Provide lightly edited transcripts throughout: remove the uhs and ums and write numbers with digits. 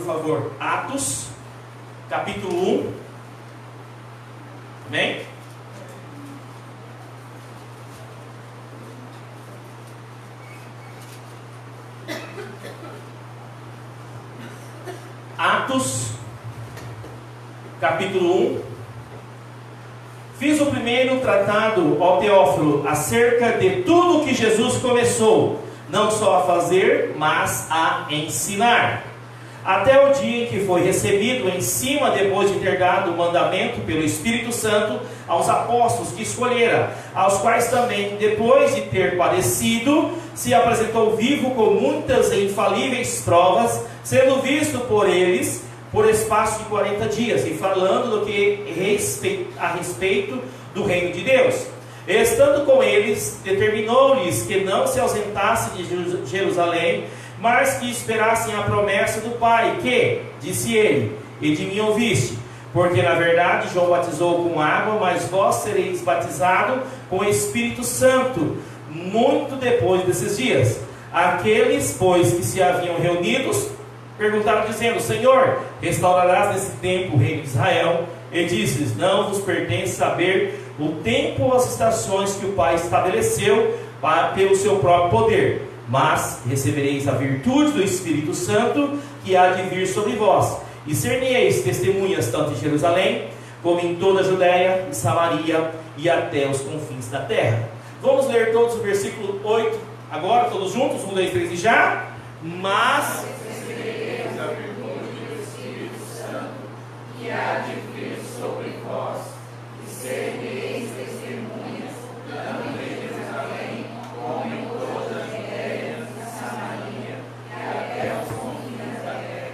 por favor, Atos, capítulo 1. Amém? Atos, capítulo 1. Fiz o primeiro tratado, ó Teófilo, acerca de tudo que Jesus começou, não só a fazer, mas a ensinar, até o dia em que foi recebido em cima, depois de ter dado o mandamento pelo Espírito Santo aos apóstolos que escolhera, aos quais também, depois de ter padecido, se apresentou vivo com muitas e infalíveis provas, sendo visto por eles por espaço de 40 dias, e falando do que a respeito do reino de Deus. Estando com eles, determinou-lhes que não se ausentasse de Jerusalém, mas que esperassem a promessa do Pai, que, disse ele, e de mim ouviste, porque na verdade João batizou com água, mas vós sereis batizados com o Espírito Santo, muito depois desses dias. Aqueles, pois, que se haviam reunidos, perguntaram dizendo: Senhor, restaurarás nesse tempo o reino de Israel? E disse-lhes: não vos pertence saber o tempo ou as estações que o Pai estabeleceu pelo seu próprio poder, mas recebereis a virtude do Espírito Santo, que há de vir sobre vós, e ser-me-eis testemunhas tanto em Jerusalém, como em toda a Judéia e Samaria, e até os confins da terra. Vamos ler todos o versículo 8, agora, todos juntos, 1, 2, 3 e já. Mas recebereis a virtude do Espírito Santo, que há de vir sobre vós, e ser-me-eis testemunhas, tanto em Jerusalém, como em toda a Judéia e Samaria, e até os confins da terra.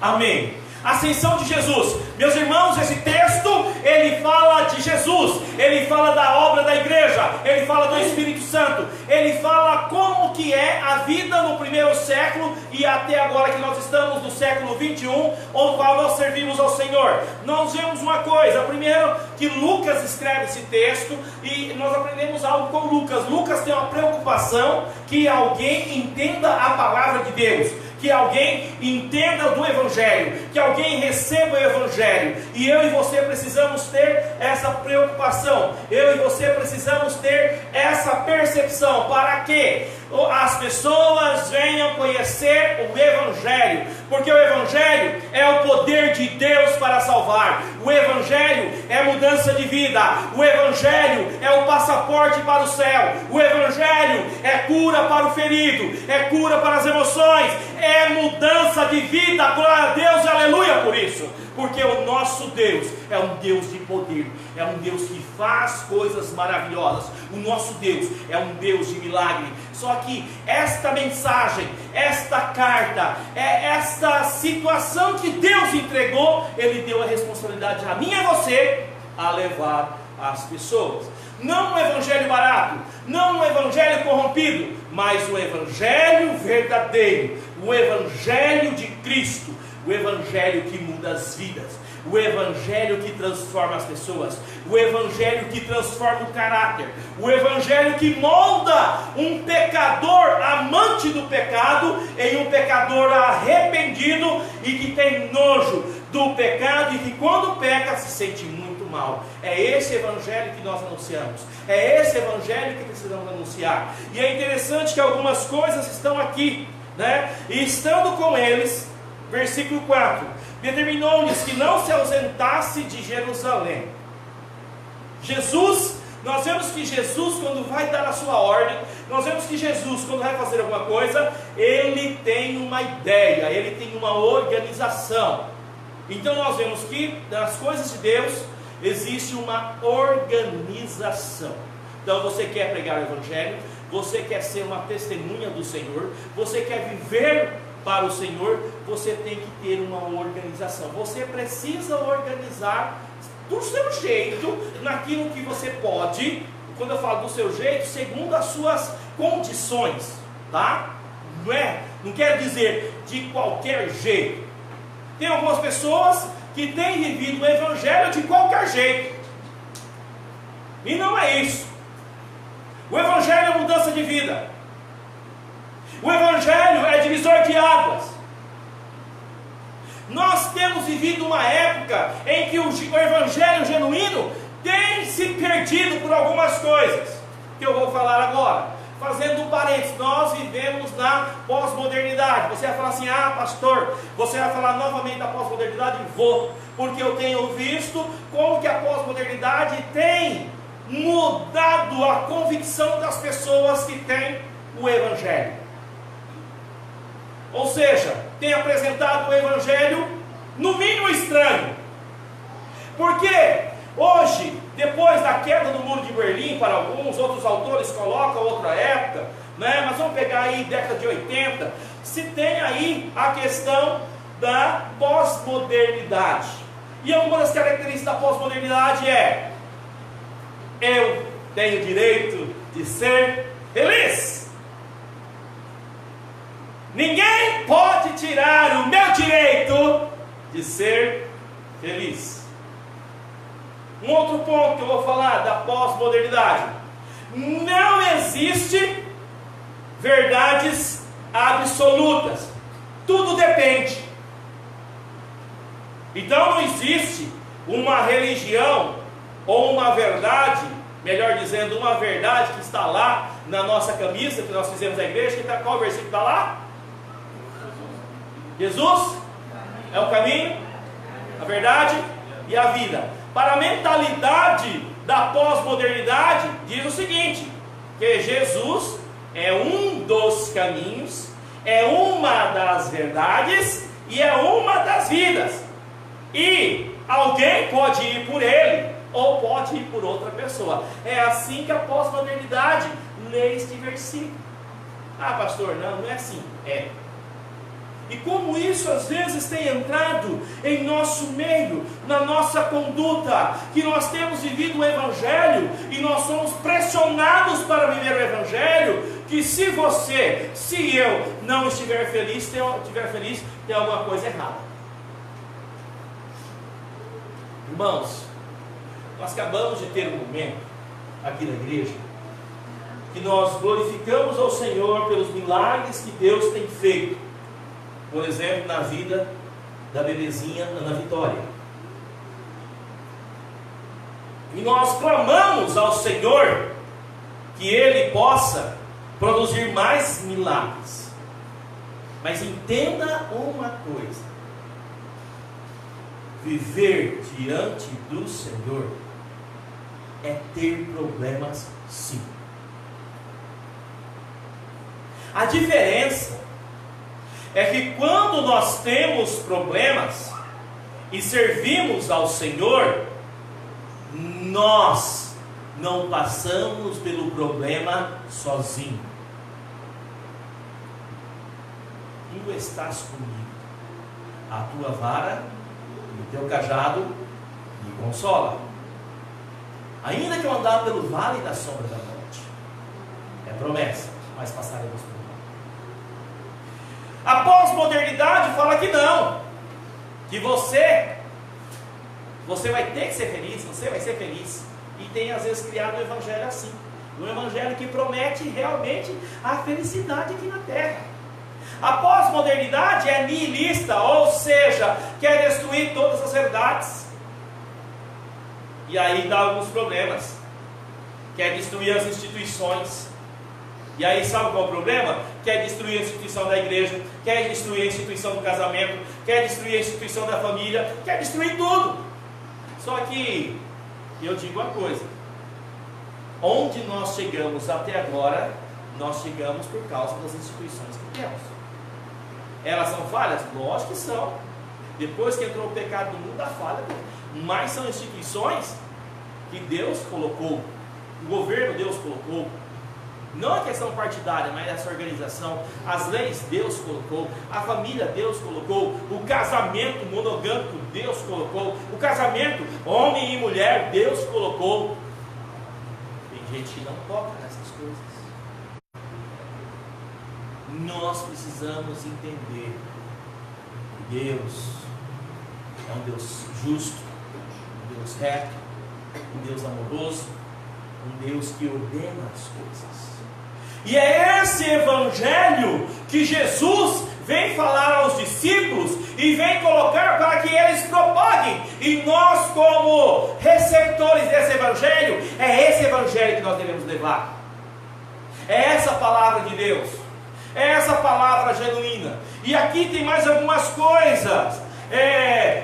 Amém. Ascensão de Jesus. Meus irmãos, esse texto, ele fala de Jesus, ele fala da obra da igreja, ele fala do Espírito Santo, ele fala como que é a vida no primeiro século e até agora que nós estamos no século 21, onde nós servimos ao Senhor. Nós vemos uma coisa, primeiro, que Lucas escreve esse texto e nós aprendemos algo com Lucas. Lucas tem uma preocupação que alguém entenda a palavra de Deus, que alguém entenda do Evangelho, que alguém receba o Evangelho. E eu e você precisamos ter essa preocupação, eu e você precisamos ter essa percepção, para que as pessoas venham conhecer o Evangelho, porque o Evangelho é o poder de Deus para salvar, o Evangelho é mudança de vida, o Evangelho é o passaporte para o céu, o Evangelho é cura para o ferido, é cura para as emoções, é mudança de vida. Glória a Deus, aleluia por isso, porque o nosso Deus é um Deus de poder, é um Deus que faz coisas maravilhosas, o nosso Deus é um Deus de milagre. Só que esta mensagem, esta carta, esta situação que Deus entregou, Ele deu a responsabilidade a mim e a você a levar as pessoas. Não um evangelho barato, não um evangelho corrompido, mas o evangelho verdadeiro, o evangelho de Cristo, o evangelho que muda as vidas, o evangelho que transforma as pessoas, o evangelho que transforma o caráter, o evangelho que molda um pecador amante do pecado em um pecador arrependido e que tem nojo do pecado e que quando peca se sente muito mal. É esse evangelho que nós anunciamos, é esse evangelho que precisamos anunciar. E é interessante que algumas coisas estão aqui, né? E estando com eles, versículo 4, determinou-lhes que não se ausentasse de Jerusalém. Jesus, nós vemos que Jesus, quando vai dar a sua ordem, nós vemos que Jesus, quando vai fazer alguma coisa, ele tem uma ideia, ele tem uma organização. Então nós vemos que nas coisas de Deus existe uma organização. Então você quer pregar o Evangelho, você quer ser uma testemunha do Senhor, você quer viver para o Senhor, você tem que ter uma organização. Você precisa organizar do seu jeito, naquilo que você pode. Quando eu falo do seu jeito, segundo as suas condições, tá? Não quer dizer de qualquer jeito. Tem algumas pessoas que têm vivido o Evangelho de qualquer jeito, e não é isso. O Evangelho é mudança de vida, o Evangelho é divisor de águas. Nós temos vivido uma época em que o evangelho genuíno tem se perdido por algumas coisas, que eu vou falar agora. Fazendo um parênteses, nós vivemos na pós-modernidade. Você vai falar assim: ah, pastor, você vai falar novamente da pós-modernidade? Vou, porque eu tenho visto como que a pós-modernidade tem mudado a convicção das pessoas que têm o evangelho. Ou seja, tem apresentado o evangelho no mínimo estranho. Porque hoje, depois da queda do muro de Berlim, para alguns outros autores colocam outra época, né? Mas vamos pegar aí década de 80, se tem aí a questão da pós-modernidade. E uma das características da pós-modernidade é: eu tenho direito de ser feliz. Ninguém pode tirar o meu direito de ser feliz. Um outro ponto que eu vou falar da pós-modernidade: não existe verdades absolutas, tudo depende. Então não existe uma religião ou uma verdade, melhor dizendo, uma verdade que está lá na nossa camisa que nós fizemos na igreja. Qual versículo está lá? Jesus é o caminho, a verdade e a vida. Para a mentalidade da pós-modernidade, diz o seguinte: que Jesus é um dos caminhos, é uma das verdades e é uma das vidas. E alguém pode ir por ele ou pode ir por outra pessoa. É assim que a pós-modernidade lê este versículo. Ah, pastor, não é assim. É. E como isso às vezes tem entrado em nosso meio, na nossa conduta, que nós temos vivido o evangelho e nós somos pressionados para viver o evangelho, que se você, se eu não estiver feliz, tem alguma coisa errada. Irmãos, nós acabamos de ter um momento aqui na igreja que nós glorificamos ao Senhor pelos milagres que Deus tem feito. Por exemplo, na vida da bebezinha Ana Vitória. E nós clamamos ao Senhor que Ele possa produzir mais milagres. Mas entenda uma coisa: viver diante do Senhor é ter problemas, sim. A diferença é que quando nós temos problemas e servimos ao Senhor, nós não passamos pelo problema sozinho. Tu estás comigo, a tua vara e o teu cajado me consola. Ainda que eu andar pelo vale da sombra da morte, é promessa, mas passaremos por lá. A pós-modernidade fala que não, que você vai ter que ser feliz, você vai ser feliz. E tem às vezes criado um evangelho assim, um evangelho que promete realmente a felicidade aqui na terra. A pós-modernidade é nihilista, ou seja, quer destruir todas as verdades. E aí dá alguns problemas. Quer destruir as instituições. E aí sabe qual é o problema? Quer destruir a instituição da igreja, quer destruir a instituição do casamento, quer destruir a instituição da família, quer destruir tudo. Só que eu digo uma coisa: onde nós chegamos até agora, nós chegamos por causa das instituições que temos. Elas são falhas? Lógico que são. Depois que entrou o pecado no mundo, a falha, mas são instituições que Deus colocou, o governo Deus colocou. Não a questão partidária, mas essa organização. As leis Deus colocou, a família Deus colocou, o casamento monogâmico Deus colocou, o casamento homem e mulher Deus colocou. Tem gente que não toca nessas coisas. Nós precisamos entender que Deus é um Deus justo, um Deus reto, um Deus amoroso, um Deus que ordena as coisas. E é esse evangelho que Jesus vem falar aos discípulos e vem colocar E nós, como receptores desse Evangelho, é esse Evangelho que nós devemos levar. É essa palavra de Deus, é essa palavra genuína. E aqui tem mais algumas coisas.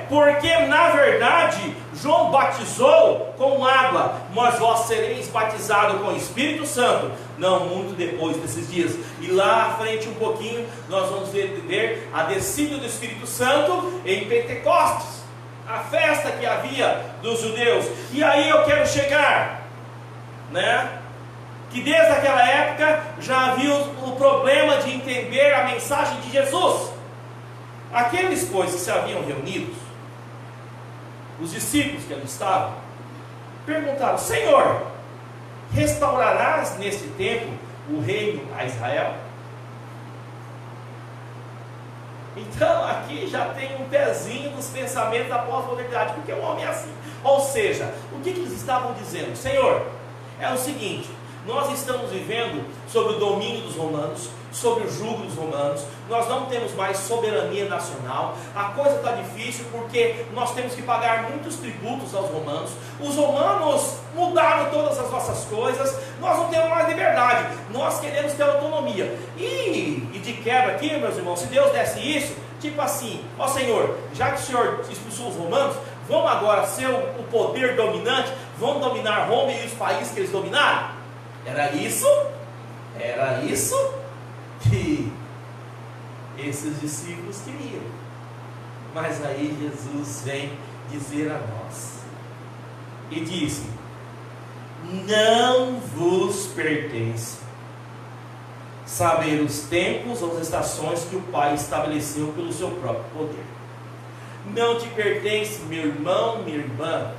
Porque na verdade João batizou com água, mas vós sereis batizados com o Espírito Santo não muito depois desses dias. E lá à frente um pouquinho nós vamos ver a descida do Espírito Santo em Pentecostes, a festa que havia dos judeus. E aí eu quero chegar, que desde aquela época já havia o problema de entender a mensagem de Jesus. Aqueles, pois, que se haviam reunidos, os discípulos que ali estavam, perguntaram: Senhor, restaurarás neste tempo o reino a Israel? Então aqui já tem um pezinho dos pensamentos da pós-modernidade, porque o homem é assim. Ou seja, o que eles estavam dizendo? Senhor, é o seguinte: nós estamos vivendo sob o domínio dos romanos, sob o jugo dos romanos, nós não temos mais soberania nacional, a coisa está difícil porque nós temos que pagar muitos tributos aos romanos, os romanos mudaram todas as nossas coisas, nós não temos mais liberdade, nós queremos ter autonomia. E de quebra aqui, meus irmãos, se Deus desse isso, tipo assim: ó Senhor, já que o Senhor expulsou os romanos, vamos agora ser o poder dominante, vamos dominar Roma e os países que eles dominaram? Era isso que esses discípulos queriam. Mas aí Jesus vem dizer a nós e disse: não vos pertence saber os tempos ou as estações que o Pai estabeleceu pelo seu próprio poder. Não te pertence, meu irmão, minha irmã,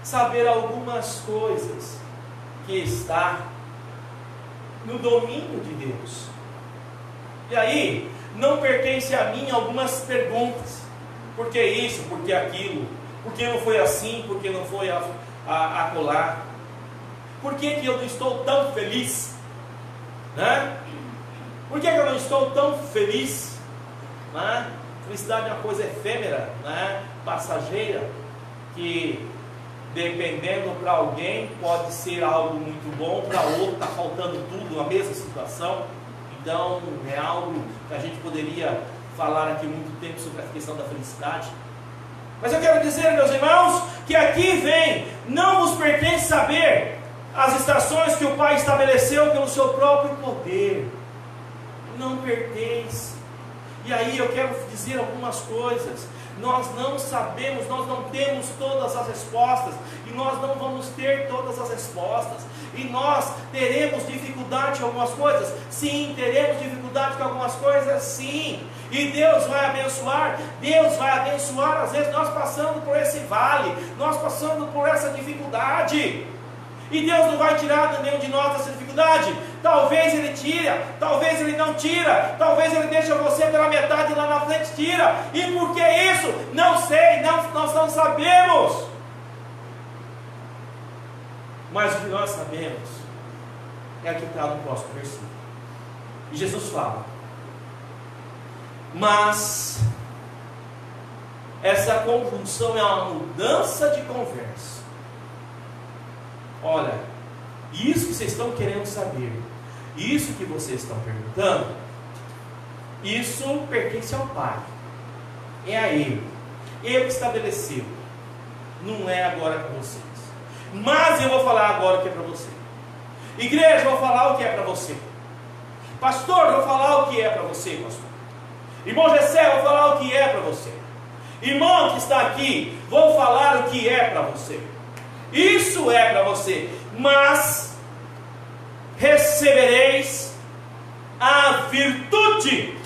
saber algumas coisas que está no domínio de Deus. E aí, não pertence a mim algumas perguntas: por que isso, por que aquilo, por que não foi assim, por que não foi acolá, por que eu não estou tão feliz, por que eu não estou tão feliz, Felicidade é uma coisa efêmera, passageira, que dependendo para alguém pode ser algo muito bom, para outro está faltando tudo na mesma situação. Então é algo que a gente poderia falar aqui muito tempo sobre a questão da felicidade. Mas eu quero dizer, meus irmãos, que aqui vem: não vos pertence saber as estações que o Pai estabeleceu pelo seu próprio poder. Não pertence. E aí eu quero dizer algumas coisas. Nós não sabemos, nós não temos todas as respostas, e nós não vamos ter todas as respostas, e nós teremos dificuldade em algumas coisas, sim, teremos dificuldade com algumas coisas, sim, e Deus vai abençoar, às vezes nós passando por esse vale, nós passando por essa dificuldade, e Deus não vai tirar nenhum de nós dessa dificuldade. Talvez Ele tira, talvez Ele não tira, talvez Ele deixa você pela metade e lá na frente tira. E por que isso? Não sei, nós não sabemos. Mas o que nós sabemos é o que está no próximo versículo. E Jesus fala: mas essa conjunção é uma mudança de conversa. Olha, isso que vocês estão querendo saber, isso que vocês estão perguntando, isso pertence ao Pai, é a Ele que estabeleceu, não é agora com vocês. Mas eu vou falar agora o que é para você. Igreja, eu vou falar o que é para você. Pastor, eu vou falar o que é para você, pastor. Irmão Gessé, eu vou falar o que é para você. Irmão que está aqui, vou falar o que é para você. Isso é para você. Mas recebereis a virtude.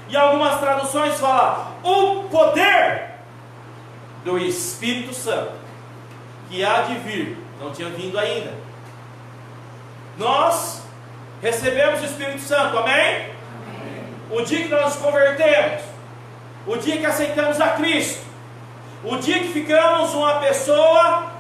E algumas traduções falam o poder do Espírito Santo, que há de vir. Não tinha vindo ainda. Nós recebemos o Espírito Santo, amém? Amém. O dia que nós nos convertemos, o dia que aceitamos a Cristo, o dia que ficamos uma pessoa,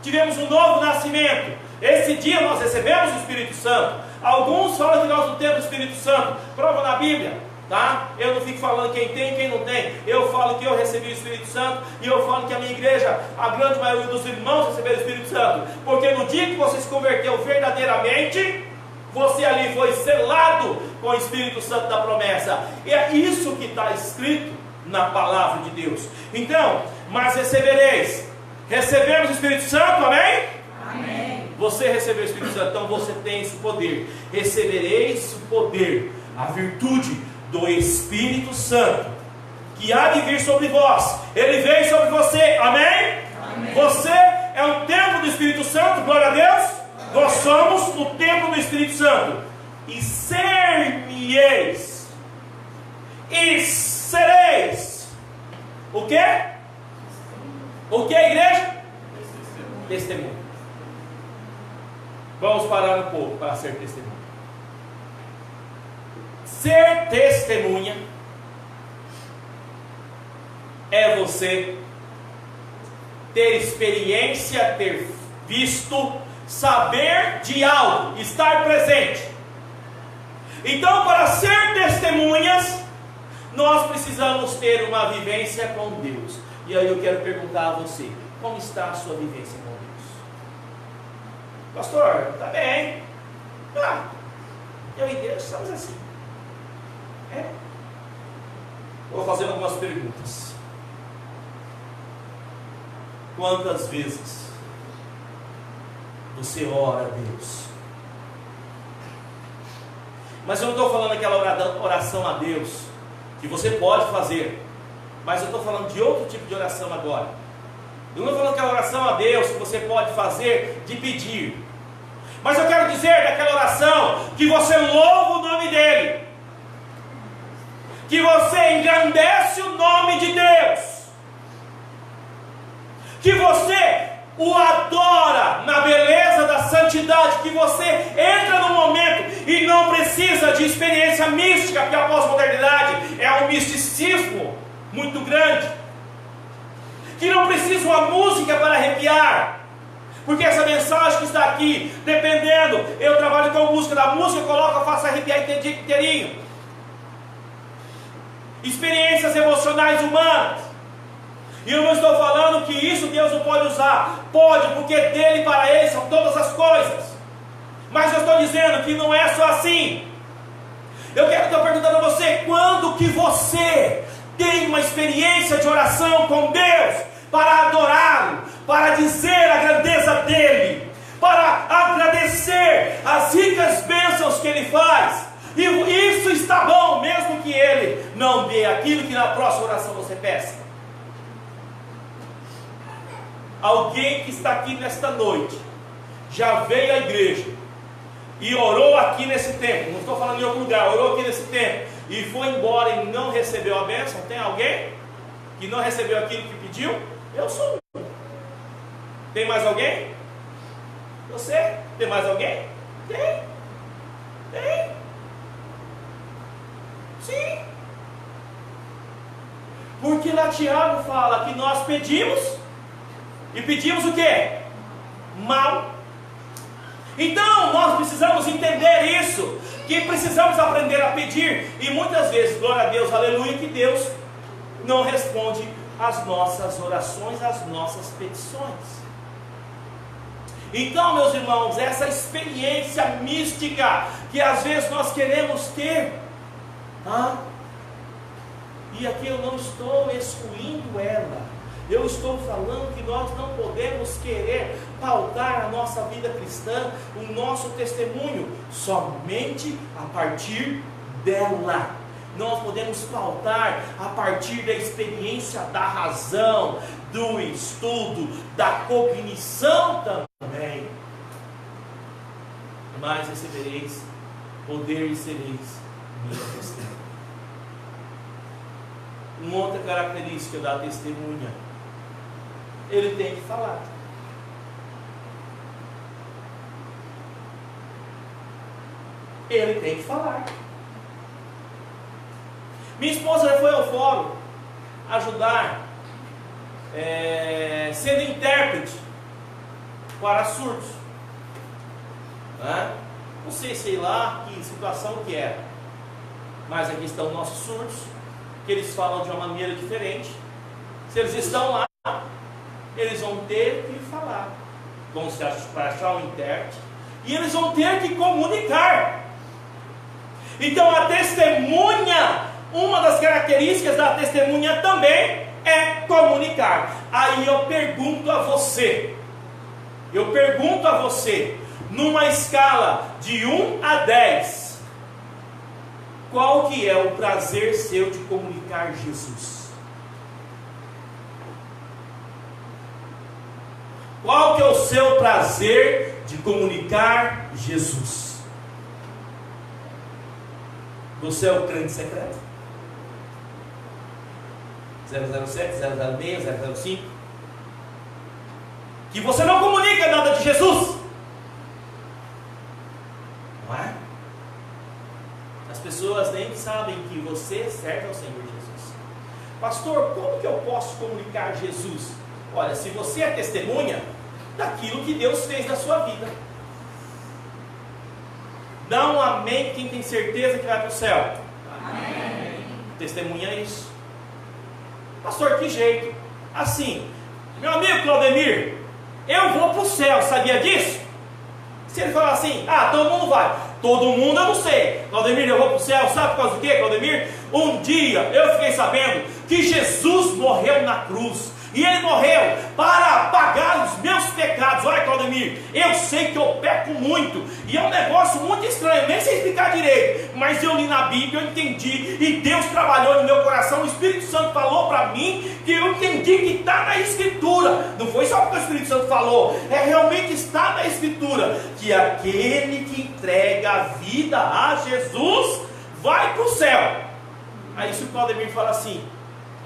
tivemos um novo nascimento, esse dia nós recebemos o Espírito Santo. Alguns falam que nós não temos o Espírito Santo, prova na Bíblia, Tá? Eu não fico falando quem tem e quem não tem. Eu falo que eu recebi o Espírito Santo. E eu falo que a minha igreja, a grande maioria dos irmãos receberam o Espírito Santo. Porque no dia que você se converteu verdadeiramente, você ali foi selado com o Espírito Santo da promessa. E é isso que está escrito na palavra de Deus. Então, mas recebereis. Recebemos o Espírito Santo, amém? Amém. Você recebeu o Espírito Santo, então você tem esse poder. Recebereis o poder, a virtude do Espírito Santo, que há de vir sobre vós. Ele veio sobre você, amém? Amém. Você é o templo do Espírito Santo, glória a Deus. Amém. Nós somos o templo do Espírito Santo. E ser-me-eis, e sereis, o que? O que, igreja? Testemunho. Vamos parar um pouco para ser testemunho. Ser testemunha é você ter experiência, ter visto, saber de algo, estar presente. Então, para ser testemunhas, nós precisamos ter uma vivência com Deus. E aí eu quero perguntar a você, como está a sua vivência com Deus? Pastor, está bem. Eu e Deus estamos assim. Vou fazer algumas perguntas. Quantas vezes você ora a Deus? Mas eu não estou falando aquela oração a Deus que você pode fazer, mas eu estou falando de outro tipo de oração agora. Eu não estou falando aquela oração a Deus que você pode fazer de pedir, mas eu quero dizer daquela oração que você louva o nome dEle, que você engrandece o nome de Deus, que você o adora na beleza da santidade, que você entra no momento e não precisa de experiência mística, porque a pós-modernidade é um misticismo muito grande, que não precisa uma música para arrepiar, porque essa mensagem que está aqui, dependendo, eu trabalho com música, da música eu coloco, eu faço arrepiar inteirinho. Experiências emocionais humanas. E eu não estou falando que isso Deus não pode usar. Pode, porque dele e para ele são todas as coisas. Mas eu estou dizendo que não é só assim. Eu quero estar perguntando a você, quando que você tem uma experiência de oração com Deus, para adorá-lo, para dizer a grandeza dele, para agradecer as ricas bênçãos que ele faz? E isso está bom, mesmo que ele não dê aquilo que na próxima oração você peça. Alguém que está aqui nesta noite, já veio à igreja, e orou aqui nesse templo, não estou falando em outro lugar, orou aqui nesse templo, e foi embora e não recebeu a bênção. Tem alguém que não recebeu aquilo que pediu? Eu sou um. Tem mais alguém? Você? Tem mais alguém? Tem. Sim. Porque lá Tiago fala que nós pedimos, e pedimos o quê? Mal. Então nós precisamos entender isso, que precisamos aprender a pedir. E muitas vezes, glória a Deus, aleluia, que Deus não responde às nossas orações, às nossas petições. Então, meus irmãos, essa experiência mística que às vezes nós queremos ter, e aqui eu não estou excluindo ela, eu estou falando que nós não podemos querer pautar a nossa vida cristã, o nosso testemunho, somente a partir dela. Nós podemos pautar a partir da experiência da razão, do estudo, da cognição também. Mas recebereis poder e sereis minha testemunha. Uma outra característica da testemunha, ele tem que falar. Ele tem que falar. Minha esposa já foi ao fórum ajudar, sendo intérprete para surdos. Não sei lá que situação que era. Mas aqui estão nossos surdos, que eles falam de uma maneira diferente. Se eles estão lá, eles vão ter que falar, vão se achar um intérprete, e eles vão ter que comunicar. Então a testemunha, uma das características da testemunha também é comunicar. Aí eu pergunto a você, numa escala de 1 a 10, qual que é o prazer seu de comunicar Jesus? Qual que é o seu prazer de comunicar Jesus? Você é o crente secreto? 007, 006, 005? Que você não comunica nada de Jesus? Não é? As pessoas nem sabem que você serve ao Senhor Jesus. Pastor, como que eu posso comunicar Jesus? Olha, se você é testemunha daquilo que Deus fez na sua vida, dá um amém quem tem certeza que vai para o céu. Amém. Testemunha é isso. Pastor, que jeito? Assim, meu amigo Claudemir, eu vou para o céu, sabia disso? Se ele falar assim, todo mundo vai. Todo mundo eu não sei. Claudemir, eu vou para o céu, sabe por causa do quê, Claudemir? Um dia eu fiquei sabendo que Jesus morreu na cruz. E Ele morreu para pagar os meus pecados. Olha, Claudemir, eu sei que eu peco muito, e é um negócio muito estranho, nem sei explicar direito, mas eu li na Bíblia, eu entendi, e Deus trabalhou no meu coração. O Espírito Santo falou para mim, que eu entendi que está na Escritura. Não foi só porque o Espírito Santo falou, realmente está na Escritura, que aquele que entrega a vida a Jesus vai para o céu. Aí se o Claudemir fala assim,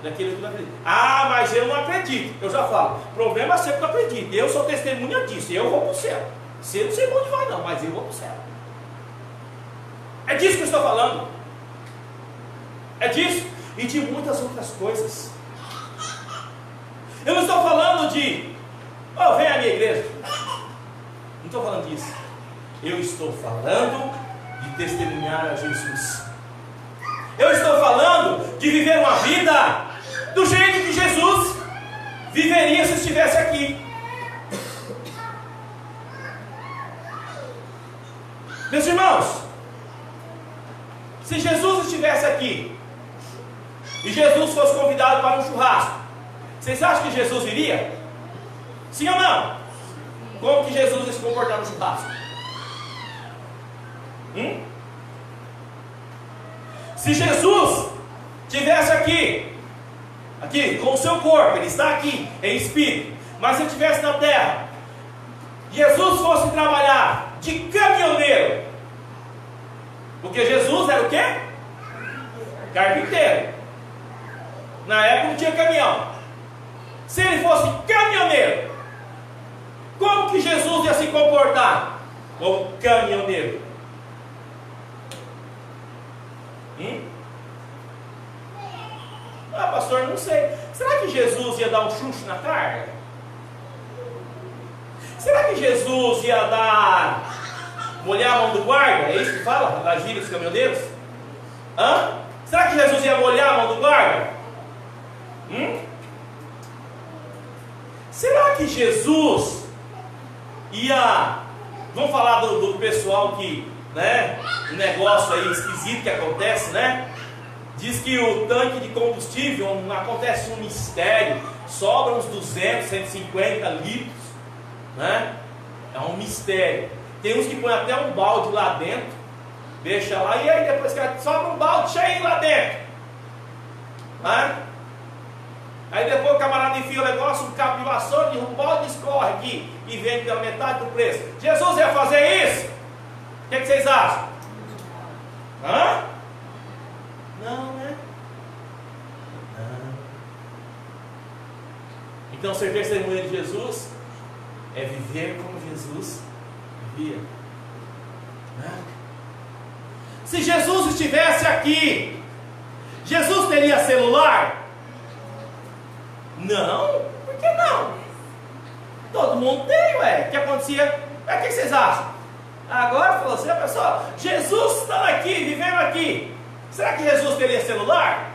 daquele que não acredita, mas eu não acredito, eu já falo, problema é sempre que eu acredito, eu sou testemunha disso, eu vou para o céu. Você não sei onde vai não, mas eu vou para o céu. É disso que eu estou falando, é disso e de muitas outras coisas. Eu não estou falando de vem à minha igreja, não estou falando disso. Eu estou falando de testemunhar a Jesus. Eu estou falando de viver uma vida do jeito que Jesus viveria se estivesse aqui. Meus irmãos, se Jesus estivesse aqui e Jesus fosse convidado para um churrasco, vocês acham que Jesus iria? Sim ou não? Como que Jesus ia se comportar no churrasco? Se Jesus estivesse aqui com o seu corpo, Ele está aqui em espírito, mas se Ele estivesse na terra, Jesus fosse trabalhar de caminhoneiro, porque Jesus era o quê? Carpinteiro. Na época não tinha caminhão. Se Ele fosse caminhoneiro, como que Jesus ia se comportar como caminhoneiro? Pastor, não sei. Será que Jesus ia dar um chucho na carga? Será que Jesus ia molhar a mão do guarda? É isso que fala? Da gíria dos caminhoneiros? Será que Jesus ia molhar a mão do guarda? Será que Jesus ia... Vamos falar do pessoal que, um negócio aí esquisito que acontece, Diz que o tanque de combustível acontece um mistério, sobra uns 200, 150 litros, É um mistério. Tem uns que põem até um balde lá dentro, deixa lá, e aí depois sobra um balde cheio lá dentro, Aí depois o camarada enfia o negócio, um cabo de vassoura, e um balde escorre aqui e vende pela metade do preço. Jesus ia fazer isso? O que vocês acham? Não, Não. Então ser testemunha de Jesus é viver como Jesus vivia. Se Jesus estivesse aqui, Jesus teria celular? Não, por que não? Todo mundo tem, O que acontecia? O que vocês acham? Agora falou assim, pessoal, Jesus está aqui, vivendo aqui. Será que Jesus teria celular?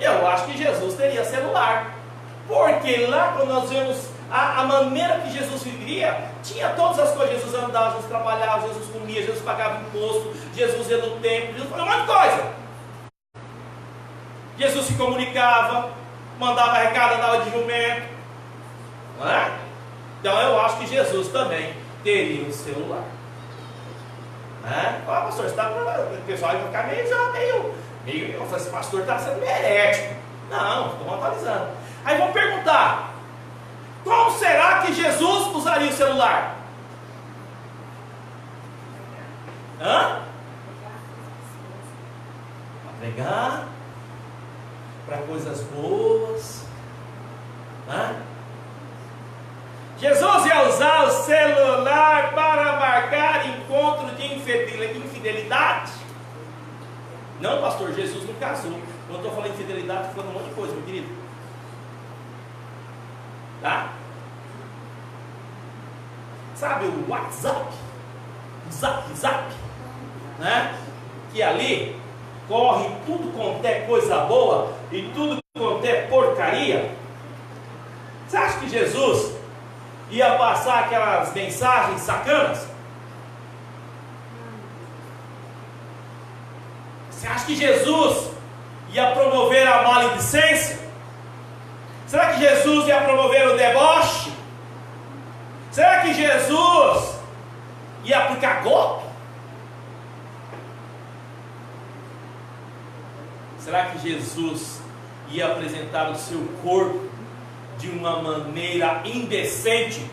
Eu acho que Jesus teria celular. Porque lá quando nós vemos a maneira que Jesus vivia, tinha todas as coisas. Jesus andava, Jesus trabalhava, Jesus comia, Jesus pagava imposto, Jesus ia no templo, Jesus fazia um monte de coisa. Jesus se comunicava, mandava recado, andava de jumento. Não é? Então eu acho que Jesus também teria um celular. Ó, pastor, o pessoal vai ficar meio, eu falei, esse pastor está sendo meio herético. Não, estou atualizando. Aí vou perguntar, como será que Jesus usaria o celular? Para pregar, para coisas boas. Jesus ia usar o celular para marcar encontro de infidelidade? Não, pastor, Jesus não casou. Eu não estou falando de infidelidade, estou falando um monte de coisa, meu querido. Tá? Sabe o WhatsApp? Zap, né? Que ali corre tudo quanto é coisa boa e tudo quanto é porcaria. Você acha que Jesus ia passar aquelas mensagens sacanas? Você acha que Jesus ia promover a maledicência? Será que Jesus ia promover o deboche? Será que Jesus ia aplicar golpe? Será que Jesus ia apresentar o seu corpo de uma maneira indecente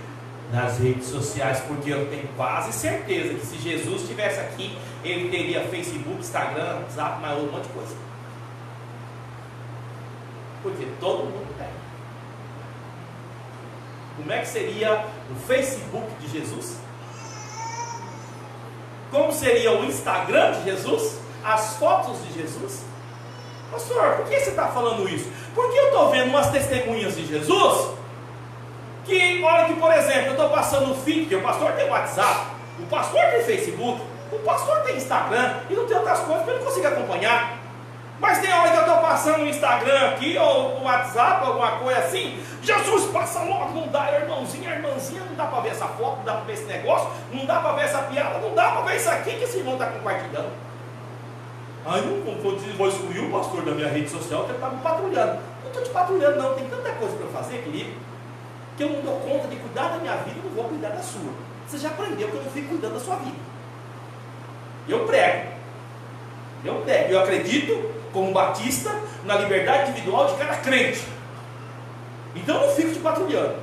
nas redes sociais? Porque eu tenho quase certeza que se Jesus estivesse aqui, ele teria Facebook, Instagram, WhatsApp, mais um monte de coisa. Porque todo mundo tem. Como é que seria o Facebook de Jesus? Como seria o Instagram de Jesus? As fotos de Jesus? Pastor, por que você está falando isso? Porque eu estou vendo umas testemunhas de Jesus que, olha que, por exemplo, eu estou passando o feed, porque o pastor tem WhatsApp, o pastor tem Facebook, o pastor tem Instagram e não tem outras coisas que eu não consigo acompanhar. Mas tem hora que eu estou passando o Instagram aqui, ou o WhatsApp, alguma coisa assim, Jesus passa logo, não dá, irmãozinho, irmãzinha, não dá para ver essa foto, não dá para ver esse negócio, não dá para ver essa piada, não dá para ver isso aqui que esse irmão está compartilhando. Aí não vou excluir o pastor da minha rede social que ele está me patrulhando. Não estou te patrulhando não, tem tanta coisa para eu fazer, querido, que eu não dou conta de cuidar da minha vida, eu não vou cuidar da sua. Você já aprendeu que eu não fico cuidando da sua vida. Eu prego, eu acredito, como batista, na liberdade individual de cada crente. Então eu não fico te patrulhando.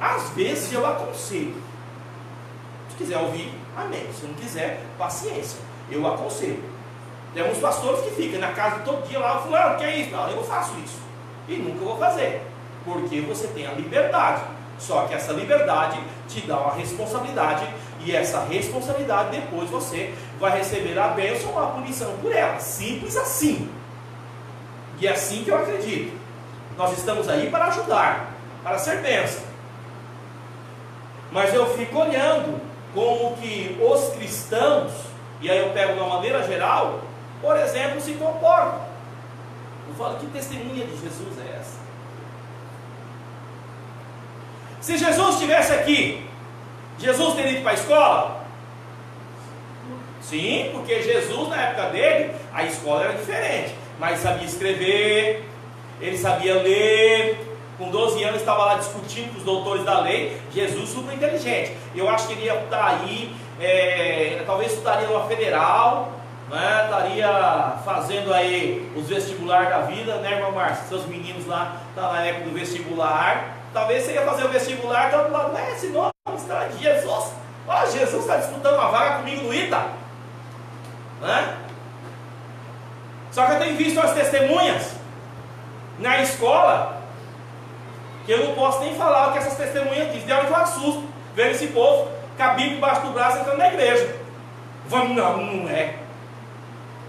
Às vezes eu aconselho. Se quiser ouvir, amém. Se não quiser, paciência. Eu aconselho. Tem alguns pastores que ficam na casa todo dia lá, falando, o que é isso? Não, eu não faço isso. E nunca vou fazer. Porque você tem a liberdade. Só que essa liberdade te dá uma responsabilidade. E essa responsabilidade depois você vai receber a bênção ou a punição por ela. Simples assim. E é assim que eu acredito. Nós estamos aí para ajudar, para ser bênção. Mas eu fico olhando como que os cristãos, e aí eu pego de uma maneira geral, por exemplo, se comportam. Eu falo, que testemunha de Jesus é essa? Se Jesus estivesse aqui, Jesus teria ido para a escola? Sim, porque Jesus na época dele, a escola era diferente. Mas sabia escrever, ele sabia ler. Com 12 anos estava lá discutindo com os doutores da lei. Jesus super inteligente. Eu acho que ele ia estar aí, talvez estudaria numa federal, né? Estaria fazendo aí os vestibulares da vida, né, irmão Márcio? Seus meninos lá estão na época do vestibular. Talvez você ia fazer o vestibular, todo lado, não é esse nome, está de Jesus. Ó, Jesus está disputando uma vaga comigo no ITA, né? Só que eu tenho visto as testemunhas na escola, que eu não posso nem falar o que essas testemunhas dizem. De hora que eu assusto, vendo esse povo com a Bíblia embaixo do braço entrando na igreja. Eu falo, não, não é.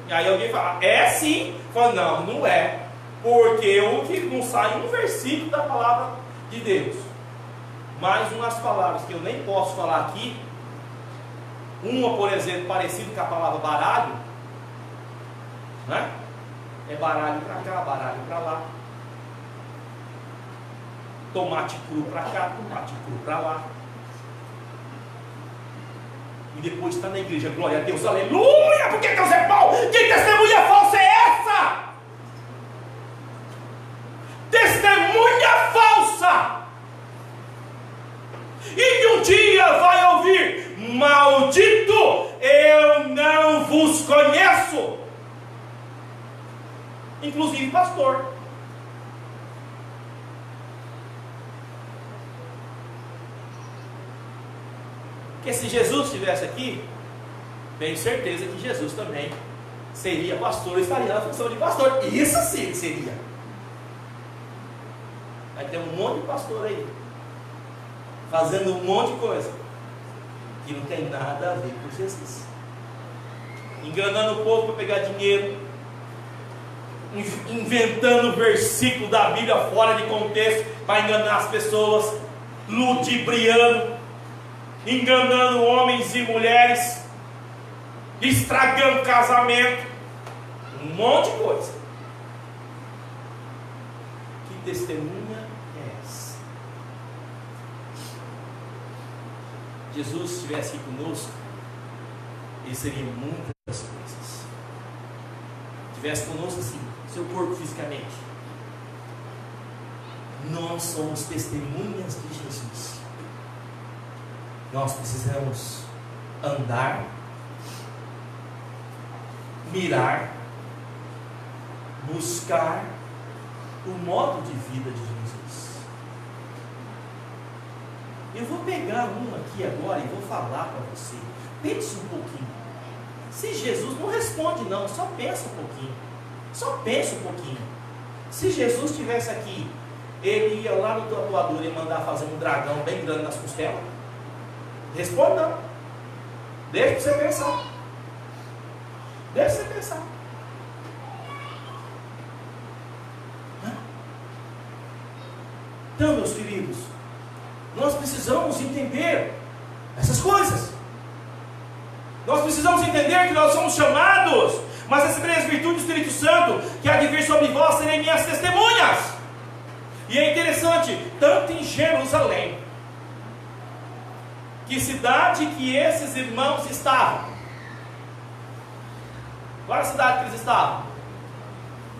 E aí alguém fala, é sim. Eu falo, não, não é. Porque não sai um versículo da palavra de Deus. Mais umas palavras que eu nem posso falar aqui. Uma, por exemplo, parecida com a palavra baralho. né? É baralho para cá, baralho para lá. Tomate cru para cá, tomate cru para lá. E depois está na igreja, glória a Deus, aleluia! Por que Deus é bom? Que testemunha falsa é essa? Testemunha falsa! E um dia vai ouvir: maldito, eu não vos conheço. Inclusive pastor. Porque se Jesus estivesse aqui, tenho certeza que Jesus também seria pastor, estaria na função de pastor. Isso sim seria. Vai ter um monte de pastor aí, fazendo um monte de coisa que não tem nada a ver com Jesus, enganando o povo para pegar dinheiro, inventando versículo da Bíblia fora de contexto para enganar as pessoas, ludibriando, enganando homens e mulheres, estragando casamento, um monte de coisa. Que testemunha é essa? Jesus estivesse aqui conosco, ele seria muitas coisas. Estivesse conosco assim, seu corpo fisicamente. Nós somos testemunhas de Jesus. Nós precisamos andar, mirar, buscar o modo de vida de Jesus. Eu vou pegar um aqui agora e vou falar para você. Pense um pouquinho. Se Jesus não responde não, só pensa um pouquinho. Só pensa um pouquinho. Se Jesus estivesse aqui, ele ia lá no tatuador e mandar fazer um dragão bem grande nas costelas? Responde não. Deixa você pensar. Deixa você pensar. Então, meus queridos, nós precisamos entender essas coisas. Nós precisamos entender que nós somos chamados, mas recebereis virtude do Espírito Santo, que há de vir sobre vós, serem minhas testemunhas. E é interessante, tanto em Jerusalém, que cidade que esses irmãos estavam? Qual a cidade que eles estavam?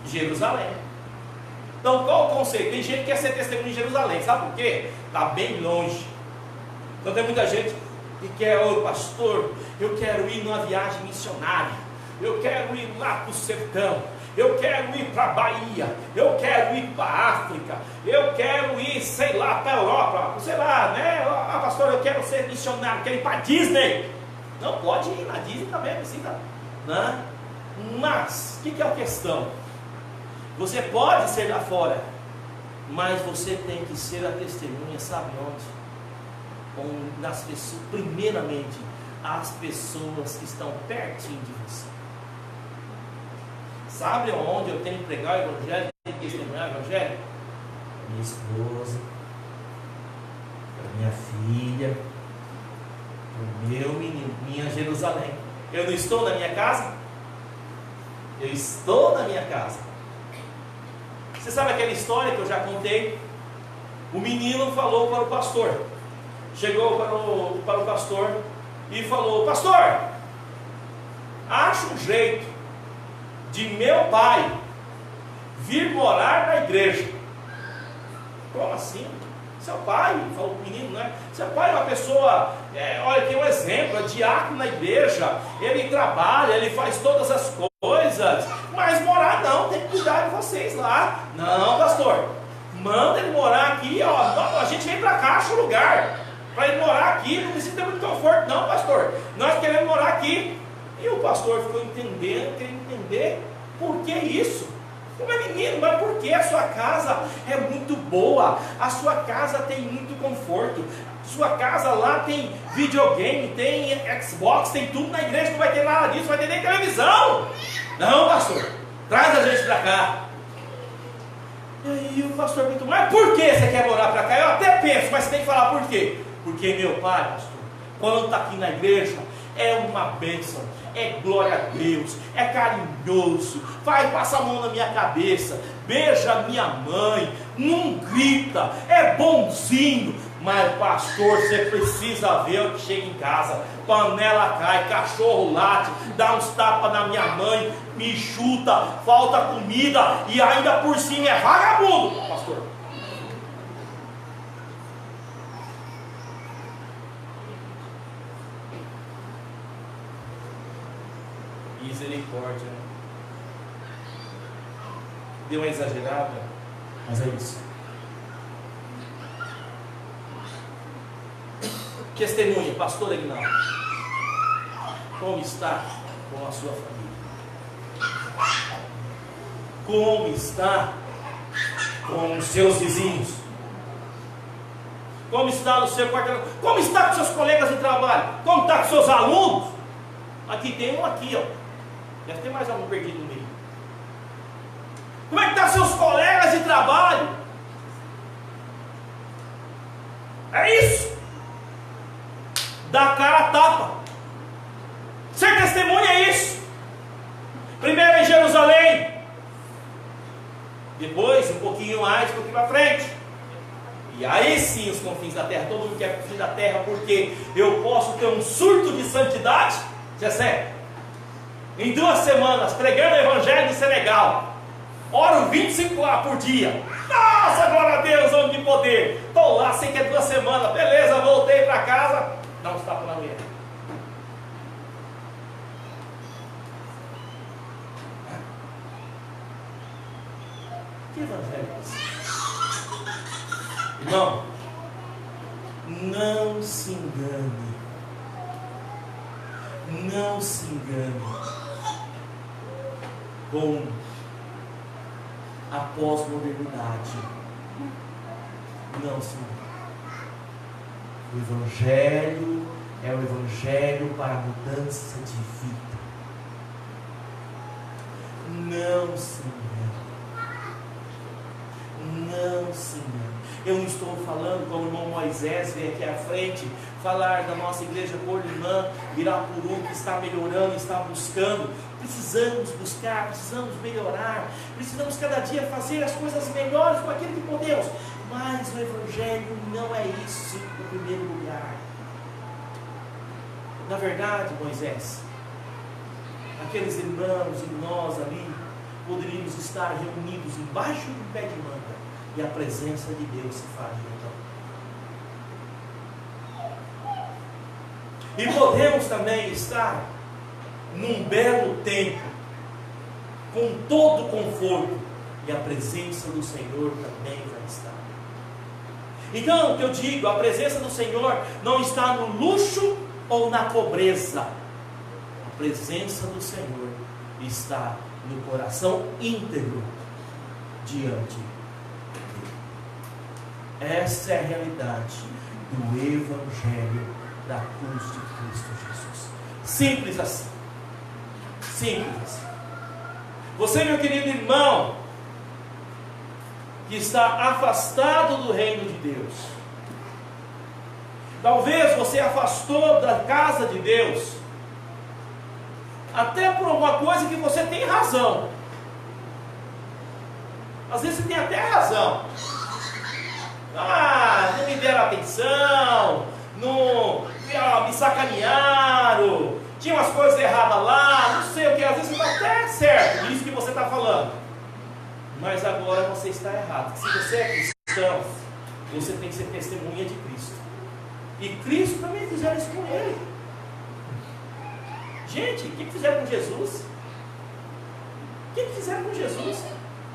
Jerusalém. Então qual o conceito? Tem gente que quer ser testemunha em Jerusalém, sabe por quê? Está bem longe. Então tem muita gente que quer: ô pastor, eu quero ir numa viagem missionária, eu quero ir lá para o sertão, eu quero ir para a Bahia, eu quero ir para a África, eu quero ir, sei lá, para a Europa, sei lá, né? Ah, pastor, eu quero ser missionário, quero ir para a Disney. Não pode ir na Disney também, precisa, né? Mas, o que é a questão? Você pode ser lá fora, mas você tem que ser a testemunha, sabe onde? Nas pessoas, primeiramente, as pessoas que estão pertinho de você. Sabe onde eu tenho que pregar o Evangelho, tenho que testemunhar o Evangelho? Minha esposa, para minha filha, para o meu menino, minha Jerusalém. Eu não estou na minha casa? Eu estou na minha casa. Você sabe aquela história que eu já contei? O menino falou para o pastor, chegou para o pastor e falou: pastor, acha um jeito de meu pai vir morar na igreja. Como assim? Seu pai, falou o menino, né? Seu pai é uma pessoa, olha, tem um exemplo, é diácono na igreja, ele trabalha, ele faz todas as coisas, mas morar não, tem que cuidar de vocês lá. Não, pastor, manda ele morar aqui, ó, a gente vem para cá, acha um lugar para ele morar aqui, não precisa ter muito conforto não, pastor, nós queremos morar aqui. E o pastor ficou entendendo, querendo entender por que isso. Mas menino, mas por que a sua casa é muito boa? A sua casa tem muito conforto. Sua casa lá tem videogame, tem Xbox, tem tudo. Na igreja não vai ter nada disso, vai ter nem televisão. Não, pastor, traz a gente para cá. E aí o pastor perguntou: mas por que você quer morar para cá? Eu até penso, mas você tem que falar por quê. Porque meu pai, pastor, quando está aqui na igreja, é uma bênção, é glória a Deus, é carinhoso, vai passar a mão na minha cabeça, beija a minha mãe, não grita, é bonzinho. Mas pastor, você precisa ver o que chega em casa, panela cai, cachorro late, dá uns tapas na minha mãe, me chuta, falta comida e ainda por cima é vagabundo, pastor. Misericórdia, né? Deu uma exagerada, mas é isso. Testemunha, pastor Aguinaldo, como está com a sua família? Como está com os seus vizinhos? Como está no seu quarto? Como está com seus colegas de trabalho? Como está com seus alunos? Aqui tem um aqui, ó. Deve ter mais algum perdido no meio. Como é que estão seus colegas de trabalho? É isso. Dá cara a tapa. Ser testemunha é isso. Primeiro em Jerusalém, depois um pouquinho mais, um pouquinho para frente. E aí sim os confins da terra. Todo mundo quer confins da terra, porque eu posso ter um surto de santidade. Jessé, em 2 semanas pregando o evangelho no Senegal, oro 25 horas por dia. Nossa, glória a Deus, homem de poder. Estou lá, sei que é 2 semanas. Beleza, voltei para casa. Dá uns tapas na mulher. Que evangelho é esse? Irmão, não se engane. Não se engane com a pós-modernidade. Não se engane. O Evangelho é o Evangelho para a mudança de vida. Não se engane. Não se engane. Eu não estou falando como o irmão Moisés veio aqui à frente falar da nossa igreja Corlimã, Irapuru, que está melhorando, está buscando. Precisamos buscar, precisamos melhorar, precisamos cada dia fazer as coisas melhores com aquilo que podemos. Mas o Evangelho não é isso em primeiro lugar. Na verdade, Moisés, aqueles irmãos e nós ali poderíamos estar reunidos embaixo de um pé de manga e a presença de Deus se faria então. E podemos também estar num belo templo com todo o conforto e a presença do Senhor também vai estar. Então, o que eu digo, a presença do Senhor não está no luxo ou na pobreza. A presença do Senhor está no coração íntegro diante dele. Essa é a realidade do Evangelho da cruz de Cristo Jesus. Simples assim. Simples assim. Você, meu querido irmão, que está afastado do reino de Deus, talvez você afastou da casa de Deus, até por alguma coisa que você tem razão. Às vezes você tem até razão. Não me deram atenção, não me sacanearam, tinha umas coisas erradas lá, não sei o que. Às vezes você está até certo nisso que você está falando, mas agora você está errado. Se você é cristão, você tem que ser testemunha de Cristo. E Cristo também fizeram isso com ele. Gente, o que fizeram com Jesus? O que fizeram com Jesus?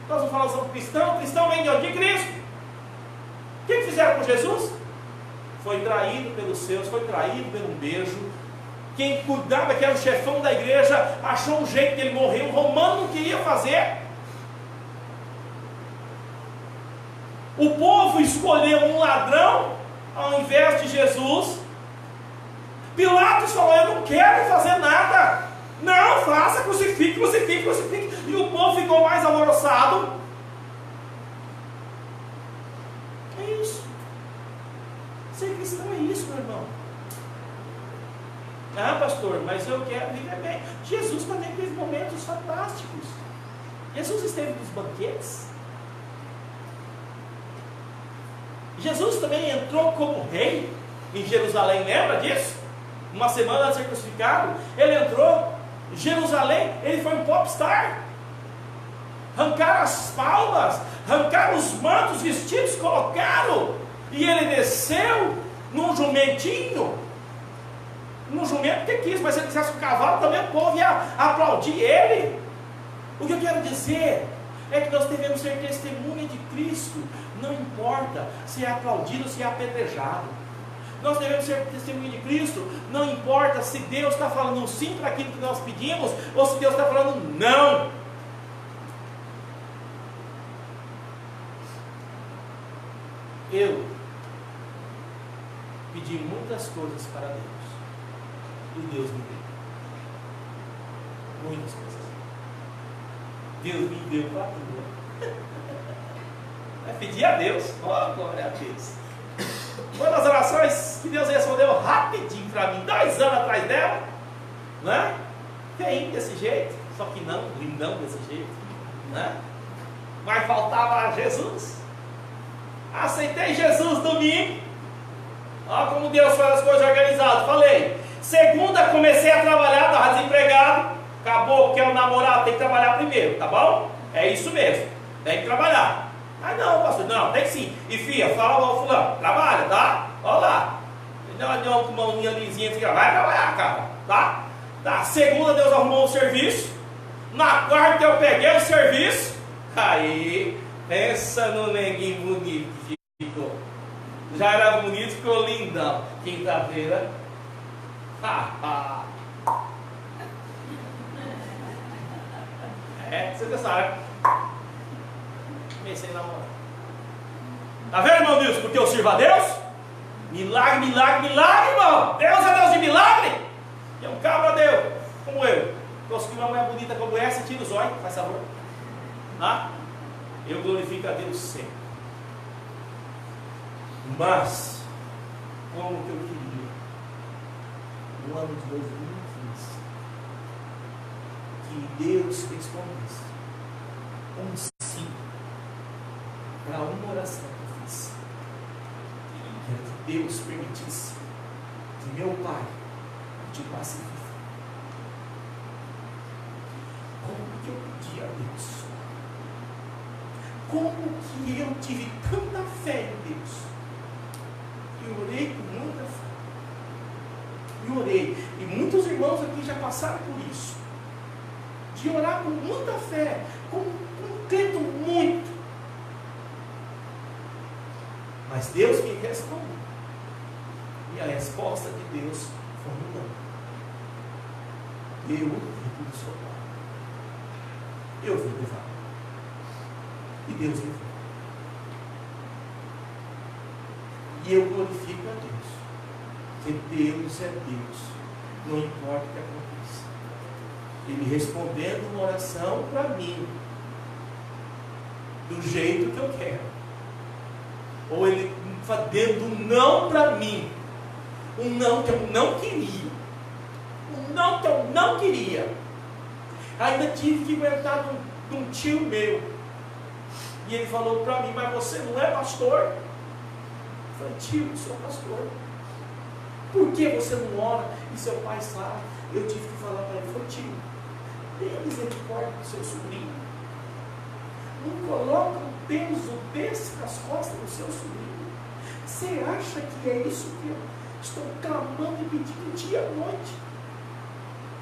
Nós vamos falar sobre cristão. Cristão vem de onde? De Cristo. O que fizeram com Jesus? Foi traído pelos seus, foi traído por um beijo. Quem cuidava, que era o chefão da igreja, achou um jeito de ele morrer. O romano não queria fazer. O povo escolheu um ladrão ao invés de Jesus. Pilatos falou: eu não quero fazer nada. Não, faça, crucifique, crucifique, crucifique. E o povo ficou mais alvoroçado. É isso. Ser cristão é isso, meu irmão. Ah, pastor, mas eu quero viver bem. Jesus também teve momentos fantásticos. Jesus esteve nos banquetes. Jesus também entrou como rei em Jerusalém, lembra disso? Uma semana antes de ser crucificado, ele entrou em Jerusalém, ele foi um popstar. Arrancaram as palmas, arrancaram os mantos, vestidos, colocaram, e ele desceu num jumentinho. Num jumento que quis, mas se ele quisesse um cavalo, também o povo ia aplaudir ele. O que eu quero dizer é que nós devemos ser testemunha de Cristo, não importa se é aplaudido ou se é apedrejado. Nós devemos ser testemunha de Cristo, não importa se Deus está falando sim para aquilo que nós pedimos, ou se Deus está falando não. Eu pedi muitas coisas para Deus, e Deus me deu muitas coisas. Deus me deu para tudo. Vai pedir a Deus, oh, glória a Deus. Uma das orações que Deus respondeu rapidinho para mim, 2 anos atrás dela, né? Feio desse jeito, só que não, lindão desse jeito, né? Mas faltava Jesus. Aceitei Jesus domingo. Olha como Deus faz as coisas organizadas. Falei, segunda comecei a trabalhar, estava desempregado. Acabou, quero namorar, tem que trabalhar primeiro, tá bom? É isso mesmo, tem que trabalhar. Ah não, pastor, não, tem sim. E filha, fala ao fulano, trabalha, tá? Olha lá. Deu uma mãozinha lisinha, vai trabalhar, cara, tá? Na segunda Deus arrumou um serviço. Na quarta eu peguei o serviço. Aí, pensa no neguinho bonito que ficou. Já era bonito, ficou lindão. Quinta-feira. Você já sabe. Comecei a namorar. Tá vendo, irmão Nilson? Porque eu sirvo a Deus? Milagre, milagre, milagre, irmão. Deus é Deus de milagre. E é um cabra Deus, como eu. Conseguir uma mulher bonita como essa, tira os olhos, faz favor. Tá? Eu glorifico a Deus sempre. Mas, como que eu queria, no ano de 2015, que Deus respondesse um sim para uma oração que eu fiz. Que Deus permitisse que meu pai continuasse vivo. Como que eu pedi a Deus? Como que eu tive tanta fé em Deus? Eu orei com muita fé. E orei. E muitos irmãos aqui já passaram por isso. De orar com muita fé, com crendo muito. Mas Deus me respondeu. E a resposta de Deus foi um não. Eu vim do seu pai. Eu vou levar. E Deus me levou. E eu glorifico a Deus. Porque Deus é Deus. Não importa o que aconteça. Ele respondendo uma oração para mim. Do jeito que eu quero. Ou ele dando um não para mim. Um não que eu não queria. Um não que eu não queria. Ainda tive que aguentar de um tio meu. E ele falou para mim, mas você não é pastor? Eu falei, tio, eu sou pastor. Por que você não ora? E seu pai sabe. Eu tive que falar para ele, falei, tio, tenha misericórdia do seu sobrinho. Não coloca um peso desse nas costas do seu sobrinho. Você acha que é isso que eu estou clamando e pedindo dia e noite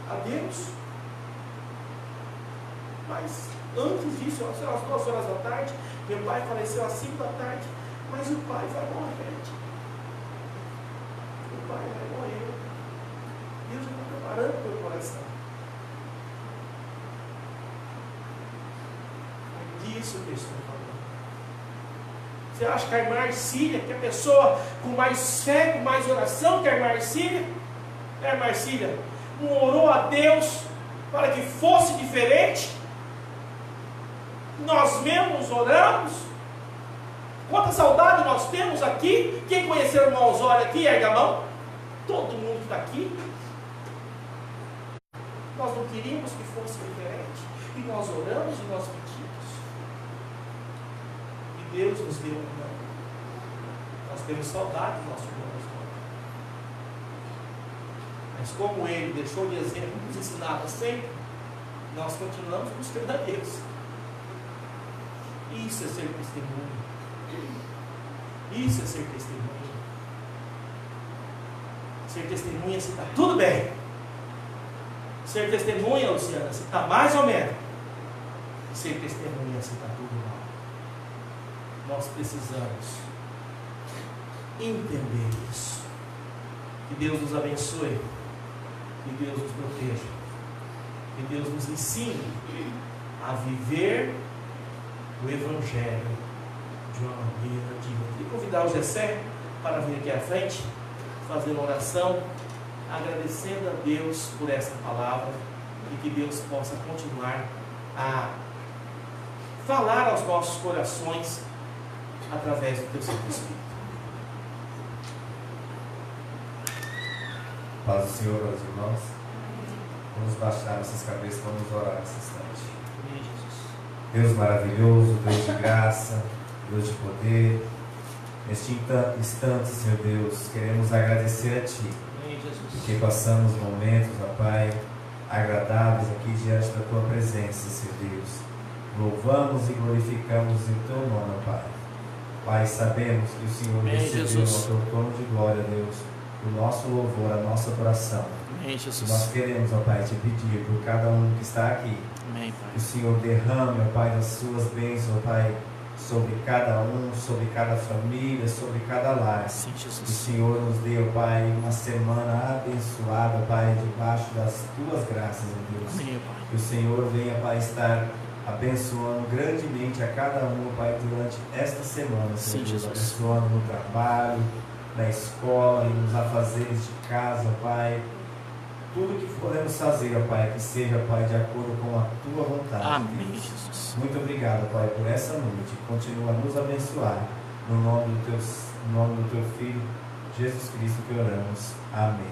a Deus? Mas antes disso, às 2 horas da tarde, meu pai faleceu às 5 da tarde, mas o pai vai morrer. O pai vai morrer. Deus está preparando o meu coração. É disso que eu estou falando. Você acha que a irmã Arcília, que é a pessoa com mais fé, com mais oração que a irmã Arcília? A irmã Arcília não orou a Deus para que fosse diferente? Nós mesmos oramos. Quanta saudade nós temos aqui. Quem conheceu o irmão Osório aqui, erga a mão. Todo mundo que está aqui. nós não queríamos que fosse diferente, e nós oramos e nós pedimos, e Deus nos deu um não. Nós temos saudade do nosso irmão. Mas como ele deixou de exemplo, nos ensinava sempre, nós continuamos buscando a Deus. Isso é ser testemunho. Isso é ser testemunha. Ser testemunha se está tudo bem. Ser testemunha, Luciana, se está mais ou menos. E ser testemunha se está tudo mal. Nós precisamos entender isso. Que Deus nos abençoe. Que Deus nos proteja. Que Deus nos ensine a viver o Evangelho de uma maneira digna. E convidar o Gessé para vir aqui à frente, fazer uma oração, agradecendo a Deus por essa palavra, e que Deus possa continuar a falar aos nossos corações através do teu Santo Espírito. Paz do Senhor aos irmãos. Vamos baixar nossas cabeças, vamos orar nesse instante. Amém, Jesus. Deus maravilhoso, Deus de graça, Deus de poder, neste instante, Senhor Deus, queremos agradecer a Ti, Amém, Jesus. porque passamos momentos, ó Pai, agradáveis aqui diante da Tua presença, Senhor Deus. Louvamos e glorificamos em Teu nome, ó Pai. Pai, sabemos que o Senhor Amém, recebeu Jesus. no Teu trono de glória, Deus, o nosso louvor, a nossa adoração. Amém, E Jesus. nós queremos, ó Pai, te pedir por cada um que está aqui, Amém, que Pai. o Senhor derrame, ó Pai, das suas bênçãos, ó Pai, sobre cada um, sobre cada família, sobre cada lar. Sim, Que o Jesus. Senhor nos dê, ó Pai, uma semana abençoada, ó Pai, debaixo das Tuas graças, ó Deus. Amém, Pai. Que o Senhor venha, Pai, estar abençoando grandemente a cada um, ó Pai, durante esta semana, Senhor Sim, Deus. Jesus. Abençoando no trabalho, na escola e nos afazeres de casa, ó Pai. Tudo que podemos fazer, ó Pai, que seja, Pai, de acordo com a Tua vontade. Amém, Deus. Jesus. Muito obrigado, Pai, por essa noite. Continua a nos abençoar. No nome do Teu Filho, Jesus Cristo, que oramos. Amém.